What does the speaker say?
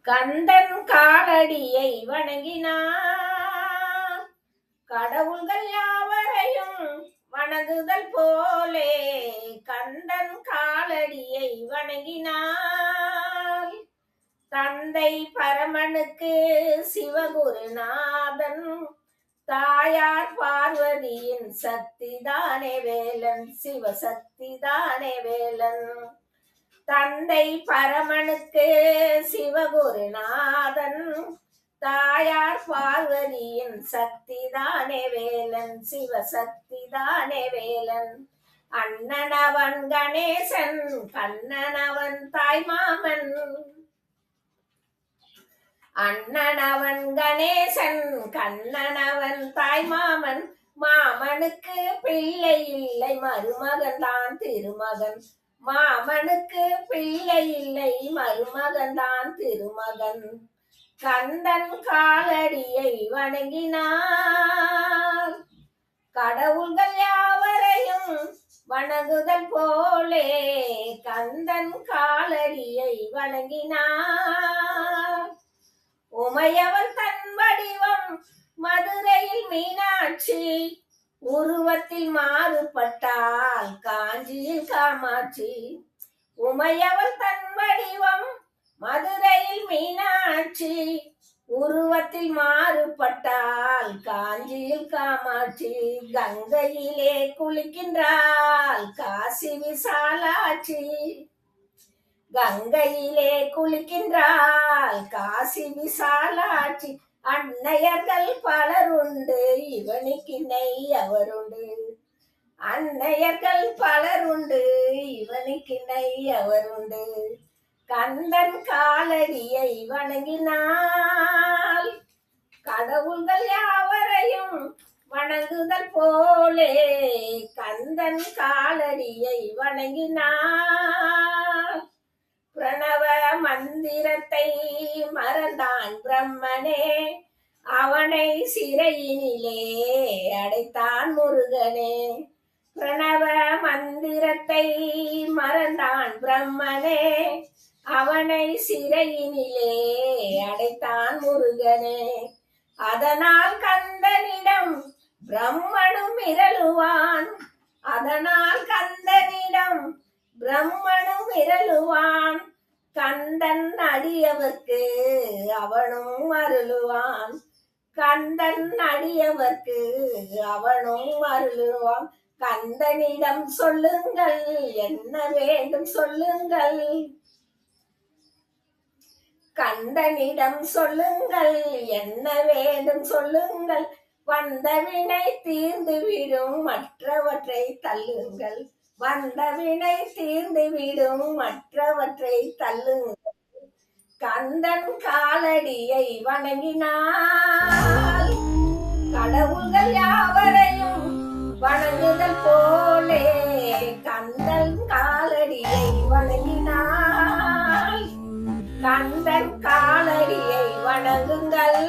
கந்தன் காலடியை வணங்கினார். கடவுள்கள் யாவரையும் வணங்குதல் போலே கந்தன் காலடியை வணங்கினார். தந்தை பரமனுக்கு சிவகுருநாதன், தாயார் பார்வதியின் சக்திதானே வேலன், சிவசக்திதானே வேலன். தந்தை பரமனுக்கு சிவகுருநாதன், தாயார் பார்வதியின் சக்திதானே வேலன், சிவசக்திதானே வேலன். அண்ணனவன் கணேசன், கண்ணனவன் தாய்மாமன். அண்ணனவன் கணேசன், கண்ணனவன் தாய்மாமன். மாமனுக்கு பிள்ளை இல்லை, மருமகன் தான் திருமகன். மாமனுக்கு பிள்ளை இல்லை, மருமகன் தான் திருமகன். கந்தன் காலடியை வணங்கினார். கடவுள்கள் யாவரையும் வணங்குதல் போலே கந்தன் காலடியை வணங்கினார். உமையவள் தன் வடிவம் மதுரையில் மீனாட்சி, உருவத்தில் மாறுபட்டால் காஞ்சியில் காமாட்சி. உமையவள் தன் வடிவம் மதுரையில் மீனாட்சி, உருவத்தில் மாறுபட்டால் காஞ்சியில் காமாட்சி. கங்கையிலே குளிக்கின்றாள் காசி விசாலாட்சி, கங்கையிலே குளிக்கின்றாள் காசி விசாலாட்சி. அன்னையர்கள் பலருண்டு, இவனுக்கு இணை அவருண்டு. அன்னையர்கள் பலருண்டு, இவனுக்கு இணை அவருண்டு. கந்தன் காலடியை வணங்கினாள். கடவுள்கள் யாவரையும் வணங்குதல் போலே கந்தன் காலடியை வணங்கினாள். பிரணவ மந்திரத்தை மறந்தான் பிரம்மனே, அவனை சிறையினிலே அடைத்தான் முருகனே. பிரணவ மந்திரத்தை மறந்தான் பிரம்மனே, அவனை சிறையினிலே அடைத்தான் முருகனே. அதனால் கந்தனிடம் பிரம்மனும் மிரளுவான், அதனால் கந்தனிடம் பிரம்மனும் மிரளுவான். கந்தன் அடியவர்க்கு அவனும் அருளுவான், கந்தன் அடியவர்க்கு அவனும் அருளுவான். கந்தனிடம் சொல்லுங்கள், என்ன வேண்டும் சொல்லுங்கள். கந்தனிடம் சொல்லுங்கள், என்ன வேண்டும் சொல்லுங்கள். வந்த வினை தீர்ந்து விடும், மற்றவற்றை தள்ளுங்கள். வந்த வினை தீர்ந்து விடும், மற்றவற்றை தள்ளுங்கள். கந்தன் காலடியை வணங்கினாள். கடவுள்கள் யாவரையும் வணங்குதல் போலே கந்தன் காலடியை வணங்கினாள். கந்தன் காலடியை வணங்குங்கள்.